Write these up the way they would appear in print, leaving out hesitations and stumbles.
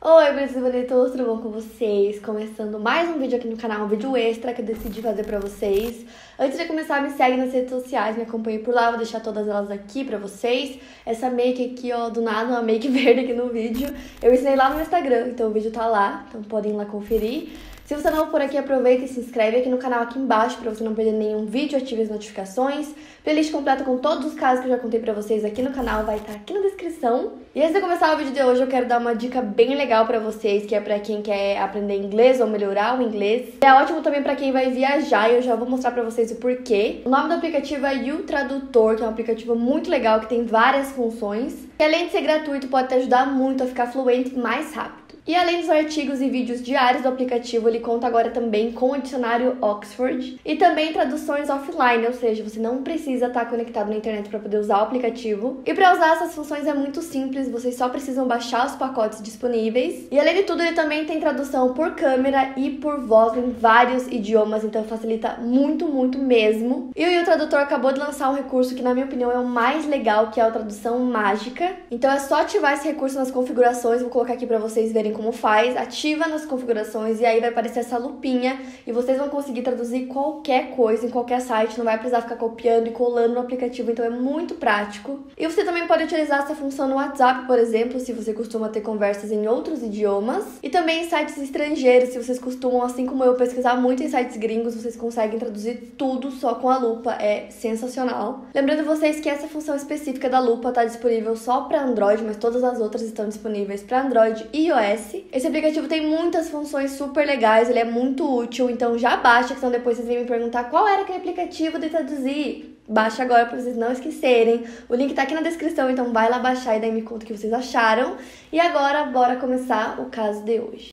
Oi, bonitos e bonitos, tudo bom com vocês? Começando mais um vídeo aqui no canal, um vídeo extra que eu decidi fazer pra vocês. Antes de começar, me segue nas redes sociais, me acompanhe por lá, vou deixar todas elas aqui pra vocês. Essa make aqui, ó, do nada, uma make verde aqui no vídeo, eu ensinei lá no meu Instagram, então o vídeo tá lá, então podem ir lá conferir. Se você não for aqui, aproveita e se inscreve aqui no canal aqui embaixo para você não perder nenhum vídeo, ative as notificações. Playlist completa com todos os casos que eu já contei pra vocês aqui no canal vai estar aqui na descrição. E antes de começar o vídeo de hoje, eu quero dar uma dica bem legal pra vocês, que é pra quem quer aprender inglês ou melhorar o inglês. É ótimo também pra quem vai viajar e eu já vou mostrar pra vocês o porquê. O nome do aplicativo é You Tradutor, que é um aplicativo muito legal, que tem várias funções. E além de ser gratuito, pode te ajudar muito a ficar fluente mais rápido. E além dos artigos e vídeos diários do aplicativo, ele conta agora também com o dicionário Oxford e também traduções offline, ou seja, você não precisa estar conectado na internet para poder usar o aplicativo. E para usar essas funções é muito simples, vocês só precisam baixar os pacotes disponíveis. E além de tudo, ele também tem tradução por câmera e por voz em vários idiomas, então facilita muito, muito mesmo. E o You Tradutor acabou de lançar um recurso que, na minha opinião, é o mais legal, que é a tradução mágica. Então é só ativar esse recurso nas configurações, vou colocar aqui para vocês verem como faz, ativa nas configurações e aí vai aparecer essa lupinha e vocês vão conseguir traduzir qualquer coisa em qualquer site, não vai precisar ficar copiando e colando no aplicativo, então é muito prático. E você também pode utilizar essa função no WhatsApp, por exemplo, se você costuma ter conversas em outros idiomas, e também em sites estrangeiros, se vocês costumam, assim como eu, pesquisar muito em sites gringos, vocês conseguem traduzir tudo só com a lupa, é sensacional. Lembrando vocês que essa função específica da lupa está disponível só para Android, mas todas as outras estão disponíveis para Android e iOS. Esse aplicativo tem muitas funções super legais, ele é muito útil, então já baixa, que senão depois vocês vêm me perguntar qual era aquele aplicativo de traduzir. Baixa agora para vocês não esquecerem. O link tá aqui na descrição, então vai lá baixar e daí me conta o que vocês acharam. E agora, bora começar o caso de hoje.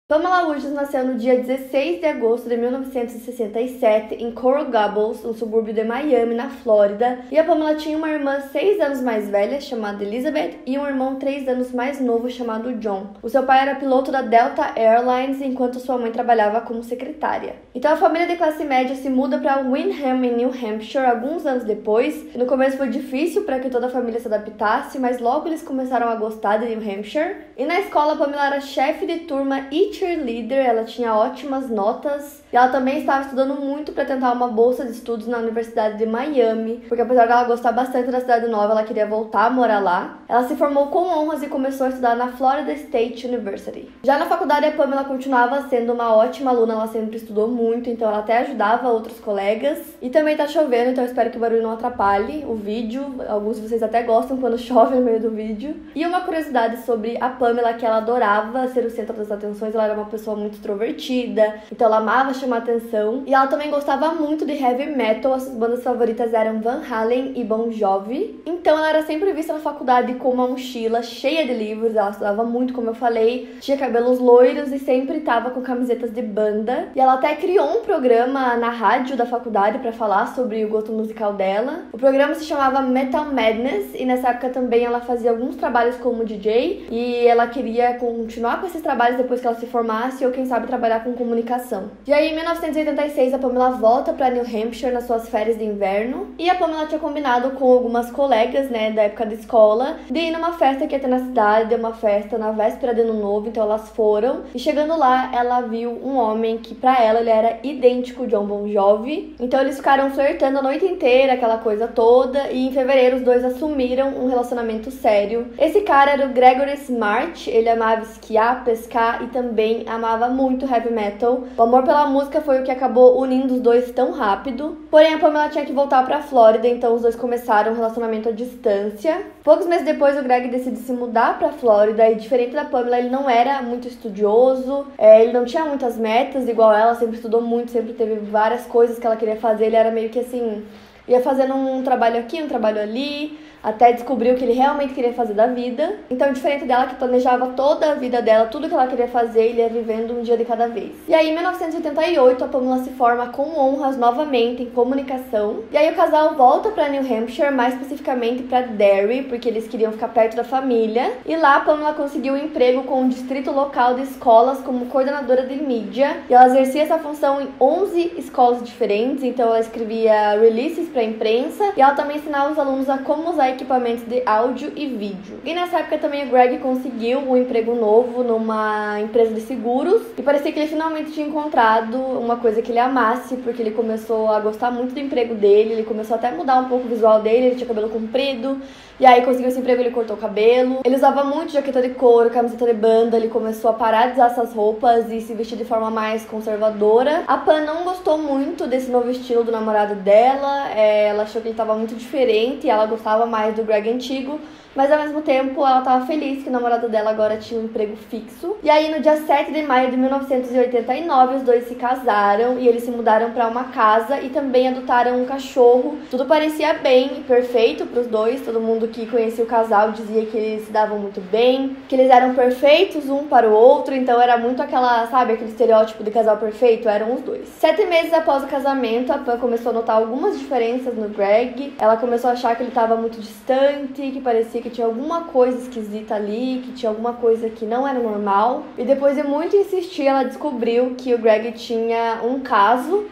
Pamela Woods nasceu no dia 16 de agosto de 1967 em Coral Gables, um subúrbio de Miami, na Flórida. E a Pamela tinha uma irmã 6 anos mais velha, chamada Elizabeth, e um irmão 3 anos mais novo, chamado John. O seu pai era piloto da Delta Airlines, enquanto sua mãe trabalhava como secretária. Então a família de classe média se muda para Windham, em New Hampshire, alguns anos depois. No começo foi difícil para que toda a família se adaptasse, mas logo eles começaram a gostar de New Hampshire. E na escola, a Pamela era chefe de turma e cheerleader, ela tinha ótimas notas e ela também estava estudando muito para tentar uma bolsa de estudos na Universidade de Miami, porque apesar dela gostar bastante da cidade nova, ela queria voltar a morar lá. Ela se formou com honras e começou a estudar na Florida State University. Já na faculdade, a Pamela continuava sendo uma ótima aluna, ela sempre estudou muito, então ela até ajudava outros colegas. E também tá chovendo, então eu espero que o barulho não atrapalhe o vídeo. Alguns de vocês até gostam quando chove no meio do vídeo. E uma curiosidade sobre a Pamela, que ela adorava ser o centro das atenções, ela era uma pessoa muito extrovertida, então ela amava chamar atenção. E ela também gostava muito de heavy metal, as suas bandas favoritas eram Van Halen e Bon Jovi. Então ela era sempre vista na faculdade com uma mochila cheia de livros, ela estudava muito, como eu falei, tinha cabelos loiros e sempre estava com camisetas de banda. E ela até criou um programa na rádio da faculdade para falar sobre o gosto musical dela. O programa se chamava Metal Madness e nessa época também ela fazia alguns trabalhos como DJ e ela queria continuar com esses trabalhos depois que ela se formasse ou quem sabe trabalhar com comunicação. E aí em 1986 a Pamela volta para New Hampshire nas suas férias de inverno e a Pamela tinha combinado com algumas colegas, né, da época da escola, de ir numa festa que ia ter na cidade, uma festa na véspera de Ano Novo, então elas foram e chegando lá ela viu um homem que pra ela ele era idêntico ao John Bon Jovi, então eles ficaram flertando a noite inteira, aquela coisa toda, e em fevereiro os dois assumiram um relacionamento sério. Esse cara era o Gregory Smart, ele amava esquiar, pescar e também amava muito heavy metal. O amor pela música foi o que acabou unindo os dois tão rápido. Porém, a Pamela tinha que voltar pra Flórida, então os dois começaram um relacionamento à distância. Poucos meses depois, o Greg decide se mudar pra Flórida e, diferente da Pamela, ele não era muito estudioso, ele não tinha muitas metas igual ela, sempre estudou muito, sempre teve várias coisas que ela queria fazer, ele era meio que assim... ia fazendo um trabalho aqui, um trabalho ali, até descobrir o que ele realmente queria fazer da vida. Então, diferente dela, que planejava toda a vida dela, tudo que ela queria fazer, ele ia vivendo um dia de cada vez. E aí, em 1988, a Pamela se forma com honras novamente em comunicação. E aí o casal volta para New Hampshire, mais especificamente para Derry, porque eles queriam ficar perto da família. E lá, a Pamela conseguiu um emprego com um distrito local de escolas como coordenadora de mídia. E ela exercia essa função em 11 escolas diferentes, então ela escrevia releases para a imprensa e ela também ensinava os alunos a como usar equipamentos de áudio e vídeo. E nessa época também o Greg conseguiu um emprego novo numa empresa de seguros e parecia que ele finalmente tinha encontrado uma coisa que ele amasse, porque ele começou a gostar muito do emprego dele, ele começou até a mudar um pouco o visual dele, ele tinha cabelo comprido, e aí conseguiu esse emprego, ele cortou o cabelo. Ele usava muito jaqueta de couro, camiseta de banda, ele começou a parar de usar essas roupas e se vestir de forma mais conservadora. A Pam não gostou muito desse novo estilo do namorado dela, ela achou que ele estava muito diferente e ela gostava mais do Greg antigo, mas ao mesmo tempo ela estava feliz que o namorado dela agora tinha um emprego fixo. E aí no dia 7 de maio de 1989 os dois se casaram e eles se mudaram para uma casa e também adotaram um cachorro. Tudo parecia bem e perfeito para os dois, todo mundo que conhecia o casal dizia que eles se davam muito bem, que eles eram perfeitos um para o outro, então era muito aquela, sabe, aquele estereótipo de casal perfeito, eram os dois. 7 meses após o casamento, a Pam começou a notar algumas diferenças no Greg. Ela começou a achar que ele estava muito distante, que parecia que tinha alguma coisa esquisita ali, que tinha alguma coisa que não era normal. E depois de muito insistir, ela descobriu que o Greg tinha um caso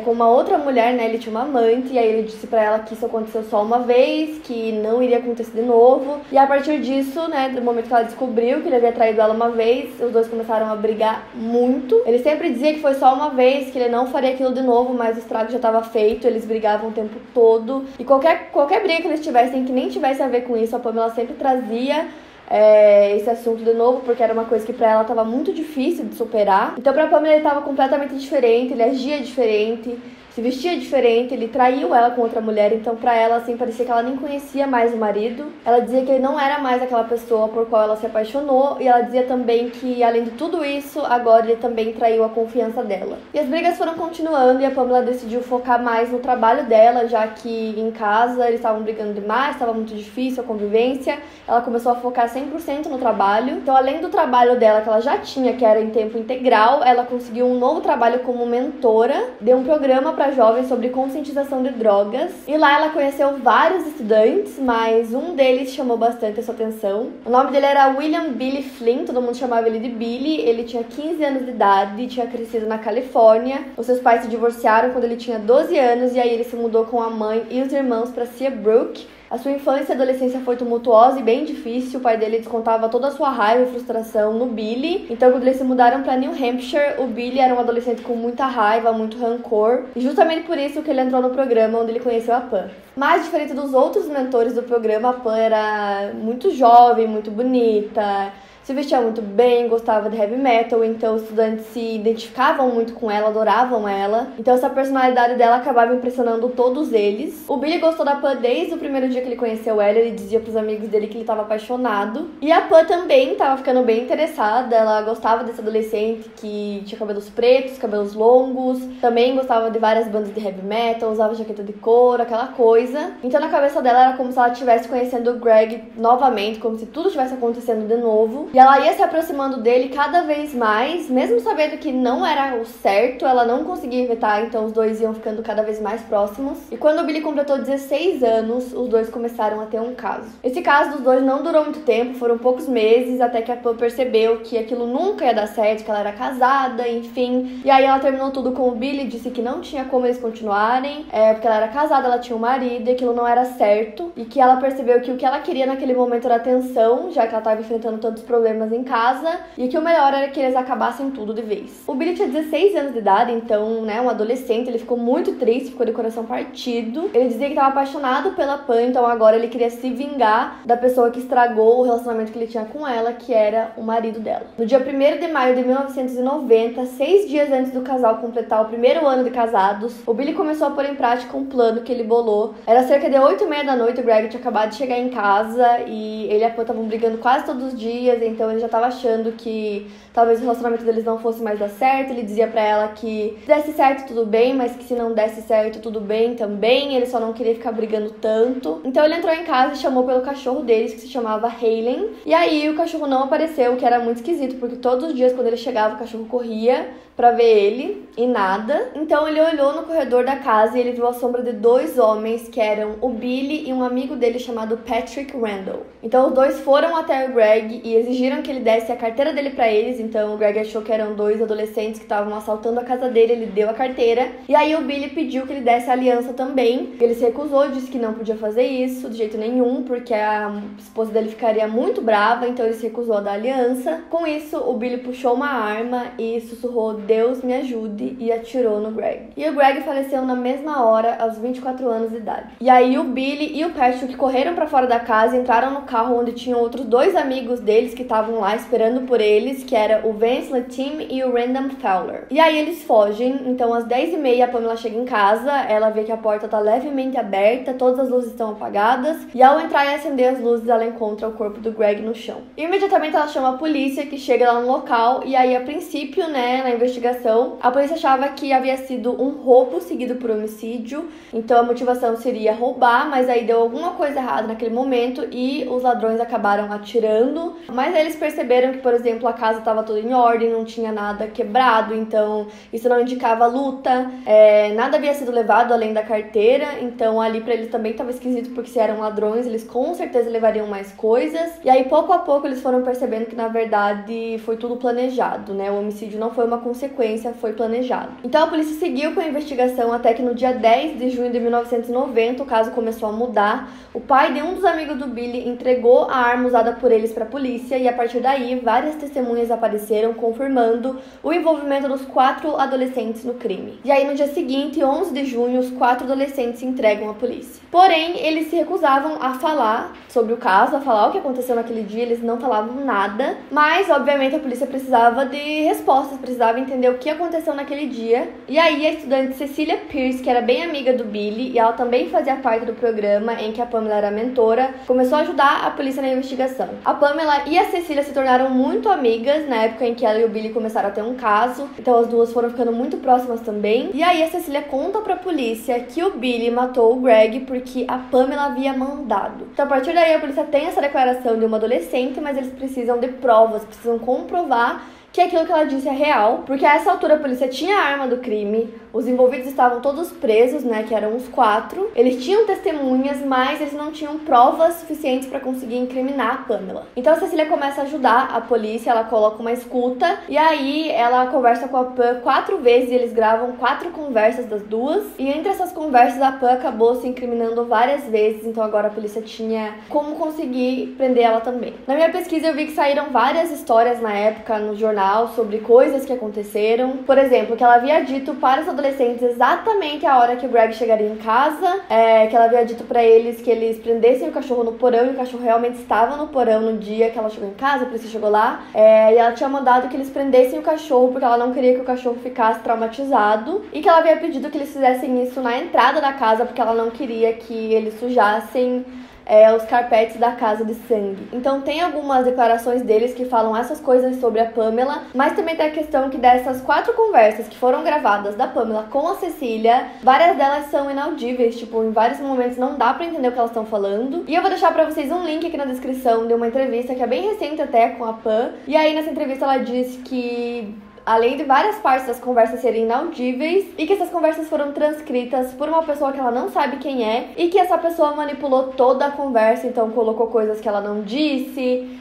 com uma outra mulher, né? Ele tinha uma amante, e aí ele disse pra ela que isso aconteceu só uma vez, que não iria acontecer de novo. E a partir disso, né, do momento que ela descobriu que ele havia traído ela uma vez, os dois começaram a brigar muito. Ele sempre dizia que foi só uma vez, que ele não faria aquilo de novo, mas o estrago já estava feito, eles brigavam o tempo todo. E qualquer briga que eles tivessem, que nem tivesse a ver com isso, a Pamela sempre trazia esse assunto de novo, porque era uma coisa que pra ela tava muito difícil de superar. Então pra Pamela ele tava completamente diferente, ele agia diferente, se vestia diferente, ele traiu ela com outra mulher, então pra ela, assim, parecia que ela nem conhecia mais o marido. Ela dizia que ele não era mais aquela pessoa por qual ela se apaixonou, e ela dizia também que, além de tudo isso, agora ele também traiu a confiança dela. E as brigas foram continuando, e a Pamela decidiu focar mais no trabalho dela, já que em casa eles estavam brigando demais, estava muito difícil a convivência. Ela começou a focar 100% no trabalho. Então, além do trabalho dela que ela já tinha, que era em tempo integral, ela conseguiu um novo trabalho como mentora de um programa para jovens sobre conscientização de drogas. E lá ela conheceu vários estudantes, mas um deles chamou bastante a sua atenção. O nome dele era William Billy Flynn, todo mundo chamava ele de Billy. Ele tinha 15 anos de idade, tinha crescido na Califórnia. Os seus pais se divorciaram quando ele tinha 12 anos e aí ele se mudou com a mãe e os irmãos para Seabrook. A sua infância e adolescência foi tumultuosa e bem difícil. O pai dele descontava toda a sua raiva e frustração no Billy. Então, quando eles se mudaram para New Hampshire, o Billy era um adolescente com muita raiva, muito rancor. E justamente por isso que ele entrou no programa onde ele conheceu a Pam. Mas, diferente dos outros mentores do programa, a Pam era muito jovem, muito bonita, se vestia muito bem, gostava de heavy metal, então os estudantes se identificavam muito com ela, adoravam ela. Então essa personalidade dela acabava impressionando todos eles. O Billy gostou da Pam desde o primeiro dia que ele conheceu ela, ele dizia pros amigos dele que ele estava apaixonado. E a Pam também estava ficando bem interessada, ela gostava desse adolescente que tinha cabelos pretos, cabelos longos, também gostava de várias bandas de heavy metal, usava jaqueta de couro, aquela coisa. Então na cabeça dela era como se ela estivesse conhecendo o Greg novamente, como se tudo estivesse acontecendo de novo. E ela ia se aproximando dele cada vez mais, mesmo sabendo que não era o certo, ela não conseguia evitar, então os dois iam ficando cada vez mais próximos. E quando o Billy completou 16 anos, os dois começaram a ter um caso. Esse caso dos dois não durou muito tempo, foram poucos meses, até que a Pam percebeu que aquilo nunca ia dar certo, que ela era casada, enfim. E aí ela terminou tudo com o Billy, disse que não tinha como eles continuarem, porque ela era casada, ela tinha um marido, e aquilo não era certo. E que ela percebeu que o que ela queria naquele momento era atenção, já que ela estava enfrentando tantos problemas em casa, e que o melhor era que eles acabassem tudo de vez. O Billy tinha 16 anos de idade, então, né, um adolescente, ele ficou muito triste, ficou de coração partido. Ele dizia que estava apaixonado pela Pam, então agora ele queria se vingar da pessoa que estragou o relacionamento que ele tinha com ela, que era o marido dela. No dia 1º de maio de 1990, 6 dias antes do casal completar o primeiro ano de casados, o Billy começou a pôr em prática um plano que ele bolou. Era cerca de 8h30 da noite, o Greg tinha acabado de chegar em casa e ele e a Pam estavam brigando quase todos os dias, então ele já tava achando que talvez o relacionamento deles não fosse mais dar certo. Ele dizia pra ela que se desse certo tudo bem, mas que se não desse certo tudo bem também, ele só não queria ficar brigando tanto. Então ele entrou em casa e chamou pelo cachorro deles, que se chamava Halen, e aí o cachorro não apareceu, o que era muito esquisito, porque todos os dias quando ele chegava o cachorro corria pra ver ele e nada. Então ele olhou no corredor da casa e ele viu a sombra de 2 homens, que eram o Billy e um amigo dele chamado Patrick Randall. Então os dois foram até o Greg e exigiram que ele desse a carteira dele pra eles. Então o Greg achou que eram 2 adolescentes que estavam assaltando a casa dele, ele deu a carteira. E aí o Billy pediu que ele desse a aliança também. Ele se recusou, disse que não podia fazer isso de jeito nenhum, porque a esposa dele ficaria muito brava, então ele se recusou a dar a aliança. Com isso, o Billy puxou uma arma e sussurrou "Deus me ajude" e atirou no Greg. E o Greg faleceu na mesma hora, aos 24 anos de idade. E aí o Billy e o Patrick correram pra fora da casa e entraram no carro onde tinham outros 2 amigos deles que estavam lá esperando por eles, que era o Vance Latim e o Randall Fowler. E aí eles fogem, então às 10h30 a Pamela chega em casa, ela vê que a porta tá levemente aberta, todas as luzes estão apagadas, e ao entrar e acender as luzes, ela encontra o corpo do Greg no chão. E imediatamente ela chama a polícia, que chega lá no local, e aí a princípio, né, na investigação, a polícia achava que havia sido um roubo seguido por homicídio, então a motivação seria roubar, mas aí deu alguma coisa errada naquele momento e os ladrões acabaram atirando. Mas aí eles perceberam que, por exemplo, a casa estava toda em ordem, não tinha nada quebrado, então isso não indicava luta, nada havia sido levado além da carteira, então ali pra eles também estava esquisito, porque se eram ladrões, eles com certeza levariam mais coisas. E aí pouco a pouco eles foram percebendo que na verdade foi tudo planejado, né? O homicídio não foi uma consequência, foi planejado. Então a polícia seguiu com a investigação até que no dia 10 de junho de 1990 o caso começou a mudar. O pai de um dos amigos do Billy entregou a arma usada por eles para a polícia e a partir daí várias testemunhas apareceram confirmando o envolvimento dos 4 adolescentes no crime. E aí no dia seguinte, 11 de junho, os 4 adolescentes se entregam à polícia. Porém, eles se recusavam a falar sobre o caso, a falar o que aconteceu naquele dia, eles não falavam nada, mas obviamente a polícia precisava de respostas, precisava entender o que aconteceu naquele dia. E aí a estudante Cecilia Pierce, que era bem amiga do Billy e ela também fazia parte do programa em que a Pamela era mentora, começou a ajudar a polícia na investigação. A Pamela e a Cecilia se tornaram muito amigas na época em que ela e o Billy começaram a ter um caso, então as duas foram ficando muito próximas também. E aí a Cecilia conta pra polícia que o Billy matou o Greg porque a Pamela havia mandado. Então a partir daí a polícia tem essa declaração de uma adolescente, mas eles precisam de provas, precisam comprovar que aquilo que ela disse é real, porque a essa altura a polícia tinha a arma do crime, os envolvidos estavam todos presos, né, que eram uns 4, eles tinham testemunhas, mas eles não tinham provas suficientes para conseguir incriminar a Pamela. Então a Cecília começa a ajudar a polícia, ela coloca uma escuta, e aí ela conversa com a Pam 4 vezes, e eles gravam 4 conversas das duas, e entre essas conversas a Pam acabou se incriminando várias vezes, então agora a polícia tinha como conseguir prender ela também. Na minha pesquisa eu vi que saíram várias histórias na época no jornal sobre coisas que aconteceram. Por exemplo, que ela havia dito para os adolescentes exatamente a hora que o Greg chegaria em casa, que ela havia dito para eles que eles prendessem o cachorro no porão, e o cachorro realmente estava no porão no dia que ela chegou em casa, a polícia chegou lá, e ela tinha mandado que eles prendessem o cachorro porque ela não queria que o cachorro ficasse traumatizado, e que ela havia pedido que eles fizessem isso na entrada da casa porque ela não queria que eles sujassem os carpetes da casa de sangue. Então tem algumas declarações deles que falam essas coisas sobre a Pamela, mas também tem a questão que dessas 4 conversas que foram gravadas da Pamela com a Cecília, várias delas são inaudíveis, tipo, em vários momentos não dá pra entender o que elas estão falando. E eu vou deixar pra vocês um link aqui na descrição de uma entrevista que é bem recente até com a Pam, e aí nessa entrevista ela disse que além de várias partes das conversas serem inaudíveis, e que essas conversas foram transcritas por uma pessoa que ela não sabe quem é, e que essa pessoa manipulou toda a conversa, então colocou coisas que ela não disse,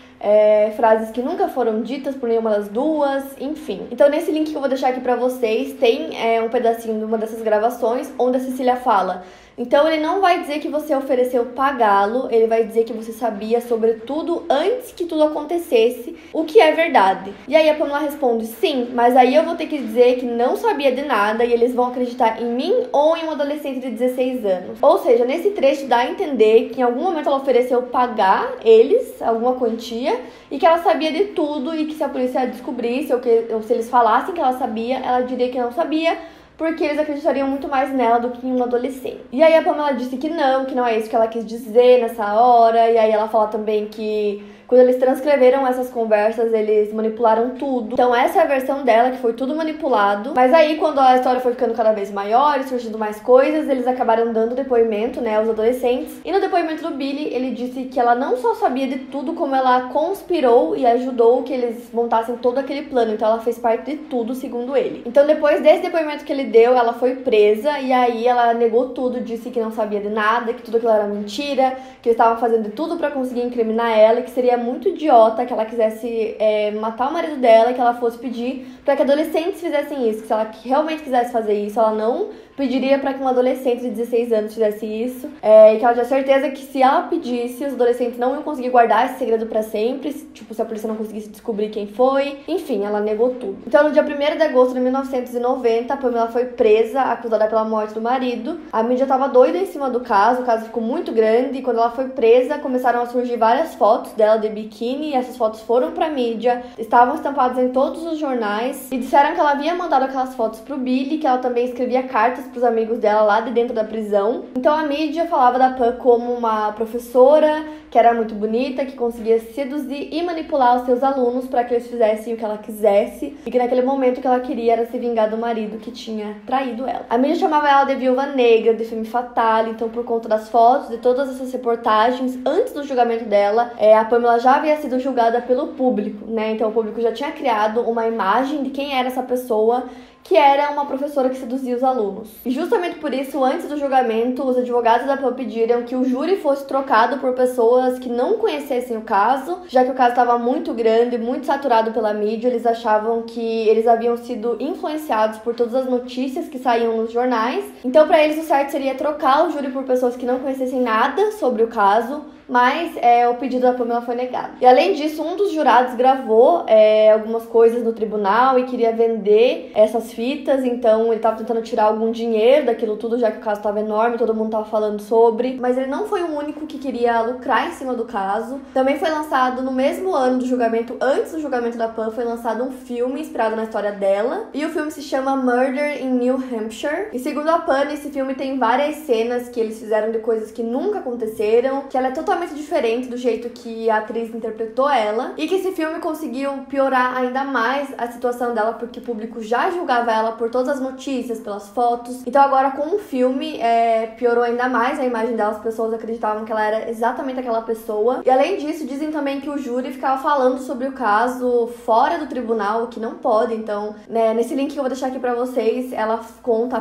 frases que nunca foram ditas por nenhuma das duas, enfim. Então nesse link que eu vou deixar aqui pra vocês, tem um pedacinho de uma dessas gravações, onde a Cecília fala: então ele não vai dizer que você ofereceu pagá-lo, ele vai dizer que você sabia sobre tudo antes que tudo acontecesse, o que é verdade. E aí a Pamela responde: sim, mas aí eu vou ter que dizer que não sabia de nada e eles vão acreditar em mim ou em um adolescente de 16 anos. Ou seja, nesse trecho dá a entender que em algum momento ela ofereceu pagar eles alguma quantia e que ela sabia de tudo, e que se a polícia descobrisse ou se eles falassem que ela sabia, ela diria que não sabia, porque eles acreditariam muito mais nela do que em um adolescente. E aí a Pamela disse que não é isso que ela quis dizer nessa hora, e aí ela fala também que Quando eles transcreveram essas conversas, eles manipularam tudo. Então essa é a versão dela, que foi tudo manipulado. Mas aí, quando a história foi ficando cada vez maior e surgindo mais coisas, eles acabaram dando depoimento, né, aos adolescentes. E no depoimento do Billy, ele disse que ela não só sabia de tudo, como ela conspirou e ajudou que eles montassem todo aquele plano. Então ela fez parte de tudo, segundo ele. Então depois desse depoimento que ele deu, ela foi presa e aí ela negou tudo, disse que não sabia de nada, que tudo aquilo era mentira, que eles estavam fazendo de tudo pra conseguir incriminar ela, e que seria muito idiota que ela quisesse matar o marido dela, que ela fosse pedir pra que adolescentes fizessem isso, que se ela realmente quisesse fazer isso, ela não pediria pra que um adolescente de 16 anos fizesse isso, e que ela tinha certeza que se ela pedisse, os adolescentes não iam conseguir guardar esse segredo pra sempre, tipo, se a polícia não conseguisse descobrir quem foi. Enfim, ela negou tudo. Então, no dia 1º de agosto de 1990, a Pamela foi presa, acusada pela morte do marido. A mídia tava doida em cima do caso, o caso ficou muito grande, e quando ela foi presa, começaram a surgir várias fotos dela de biquíni, e essas fotos foram pra mídia, estavam estampadas em todos os jornais, e disseram que ela havia mandado aquelas fotos pro Billy, que ela também escrevia cartas pros amigos dela lá de dentro da prisão. Então a mídia falava da Pam como uma professora que era muito bonita, que conseguia seduzir e manipular os seus alunos para que eles fizessem o que ela quisesse, e que naquele momento o que ela queria era se vingar do marido que tinha traído ela. A mídia chamava ela de viúva negra, de femme fatale. Então, por conta das fotos, de todas essas reportagens, antes do julgamento dela, a Pamela já havia sido julgada pelo público, né? Então o público já tinha criado uma imagem de quem era essa pessoa, que era uma professora que seduzia os alunos. E justamente por isso, antes do julgamento, os advogados da Pam pediram que o júri fosse trocado por pessoas que não conhecessem o caso, já que o caso estava muito grande, muito saturado pela mídia. Eles achavam que eles haviam sido influenciados por todas as notícias que saíam nos jornais. Então, para eles, o certo seria trocar o júri por pessoas que não conhecessem nada sobre o caso, mas o pedido da Pamela foi negado. E além disso, um dos jurados gravou algumas coisas no tribunal e queria vender essas fitas, então ele estava tentando tirar algum dinheiro daquilo tudo, já que o caso estava enorme, todo mundo estava falando sobre, mas ele não foi o único que queria lucrar em cima do caso. Também foi lançado no mesmo ano do julgamento, antes do julgamento da Pam, foi lançado um filme inspirado na história dela, e o filme se chama Murder in New Hampshire. E segundo a Pam, esse filme tem várias cenas que eles fizeram de coisas que nunca aconteceram, que ela é totalmente diferente do jeito que a atriz interpretou ela, e que esse filme conseguiu piorar ainda mais a situação dela, porque o público já julgava ela por todas as notícias, pelas fotos. Então agora com o filme piorou ainda mais a imagem dela, as pessoas acreditavam que ela era exatamente aquela pessoa. E além disso, dizem também que o júri ficava falando sobre o caso fora do tribunal, o que não pode. Então, nesse link que eu vou deixar aqui pra vocês, a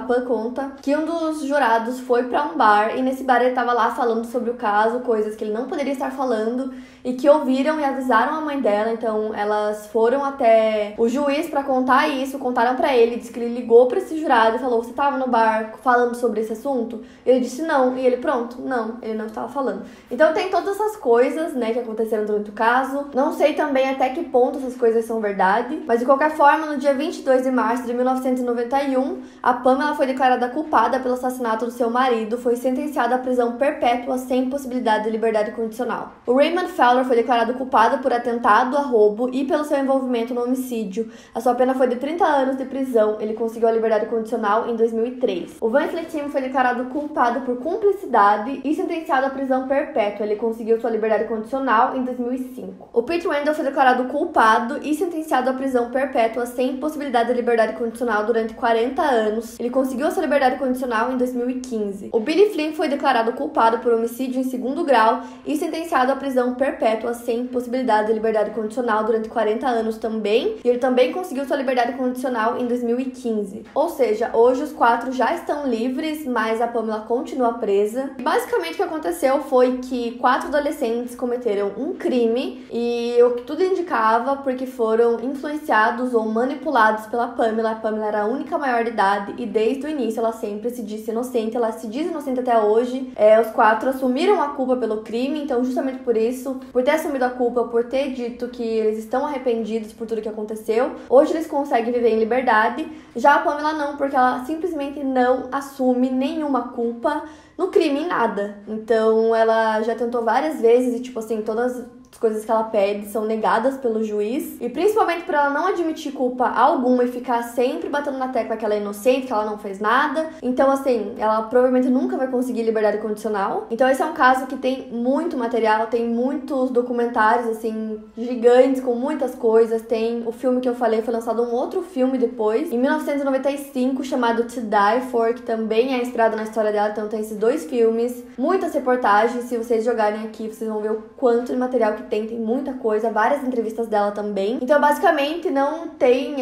Pam conta que um dos jurados foi pra um bar, e nesse bar ele tava lá falando sobre o caso, coisas que ele não poderia estar falando, e que ouviram e avisaram a mãe dela. Então elas foram até o juiz pra contar isso, contaram pra ele, disse que ele ligou pra esse jurado e falou: você tava no bar falando sobre esse assunto? Ele disse não, e ele pronto, não, ele não estava falando. Então tem todas essas coisas, que aconteceram durante o caso. Não sei também até que ponto essas coisas são verdade, mas de qualquer forma, no dia 22 de março de 1991, a Pamela foi declarada culpada pelo assassinato do seu marido, foi sentenciada à prisão perpétua sem possibilidade de liberdade condicional. O Raymond Fowler foi declarado culpado por atentado a roubo e pelo seu envolvimento no homicídio. A sua pena foi de 30 anos de prisão. Ele conseguiu a liberdade condicional em 2003. O Vance Tim foi declarado culpado por cumplicidade e sentenciado à prisão perpétua. Ele conseguiu sua liberdade condicional em 2005. O Pete Wendell foi declarado culpado e sentenciado à prisão perpétua sem possibilidade de liberdade condicional durante 40 anos. Ele conseguiu a sua liberdade condicional em 2015. O Billy Flynn foi declarado culpado por homicídio em segundo grau e sentenciado à prisão perpétua sem possibilidade de liberdade condicional durante 40 anos também. E ele também conseguiu sua liberdade condicional em 2015. Ou seja, hoje os 4 já estão livres, mas a Pamela continua presa. E basicamente o que aconteceu foi que 4 adolescentes cometeram um crime, e o que tudo indicava, porque foram influenciados ou manipulados pela Pamela. A Pamela era a única maior de idade e desde o início ela sempre se disse inocente, ela se diz inocente até hoje. Os 4 assumiram a culpa pelo crime, então justamente por isso, por ter assumido a culpa, por ter dito que eles estão arrependidos por tudo que aconteceu, hoje eles conseguem viver em liberdade. Já a Pamela não, porque ela simplesmente não assume nenhuma culpa no crime, em nada. Então ela já tentou várias vezes e todas coisas que ela pede são negadas pelo juiz. E principalmente por ela não admitir culpa alguma e ficar sempre batendo na tecla que ela é inocente, que ela não fez nada. Então, assim, ela provavelmente nunca vai conseguir liberdade condicional. Então, esse é um caso que tem muito material, tem muitos documentários, assim, gigantes, com muitas coisas. Tem o filme que eu falei, foi lançado um outro filme depois, em 1995, chamado To Die For, que também é inspirado na história dela. Então, tem esses dois filmes, muitas reportagens. Se vocês jogarem aqui, vocês vão ver o quanto de material que tem muita coisa, várias entrevistas dela também. Então, basicamente, não tem,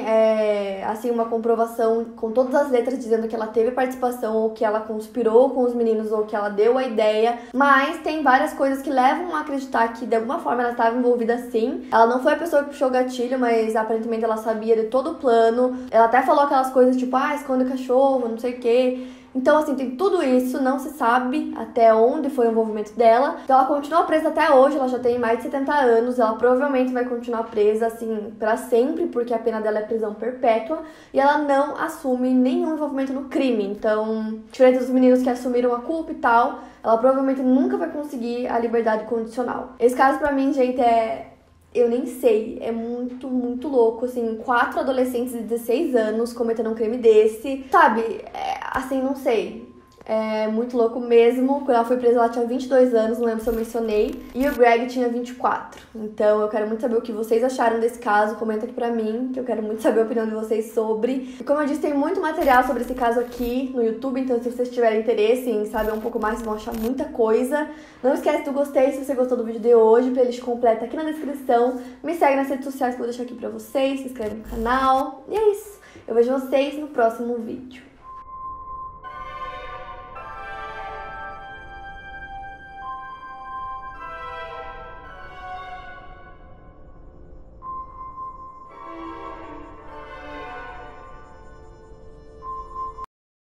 assim, uma comprovação com todas as letras dizendo que ela teve participação ou que ela conspirou com os meninos ou que ela deu a ideia, mas tem várias coisas que levam a acreditar que de alguma forma ela estava envolvida sim. Ela não foi a pessoa que puxou o gatilho, mas aparentemente ela sabia de todo o plano. Ela até falou aquelas coisas tipo, esconde o cachorro, não sei o quê. Então, assim, tem tudo isso, não se sabe até onde foi o envolvimento dela. Então, ela continua presa até hoje, ela já tem mais de 70 anos, ela provavelmente vai continuar presa, assim, pra sempre, porque a pena dela é prisão perpétua, e ela não assume nenhum envolvimento no crime. Então, diferente dos meninos que assumiram a culpa e tal, ela provavelmente nunca vai conseguir a liberdade condicional. Esse caso, pra mim, gente, eu nem sei, é muito, muito louco, assim, 4 adolescentes de 16 anos cometendo um crime desse, sabe, assim, não sei, é muito louco mesmo. Quando ela foi presa, ela tinha 22 anos, não lembro se eu mencionei, e o Greg tinha 24, então eu quero muito saber o que vocês acharam desse caso, comenta aqui pra mim, que eu quero muito saber a opinião de vocês sobre. E como eu disse, tem muito material sobre esse caso aqui no YouTube, então se vocês tiverem interesse em saber um pouco mais, vocês vão achar muita coisa. Não esquece do gostei se você gostou do vídeo de hoje, playlist completa aqui na descrição, me segue nas redes sociais que eu vou deixar aqui pra vocês, se inscreve no canal, e é isso. Eu vejo vocês no próximo vídeo.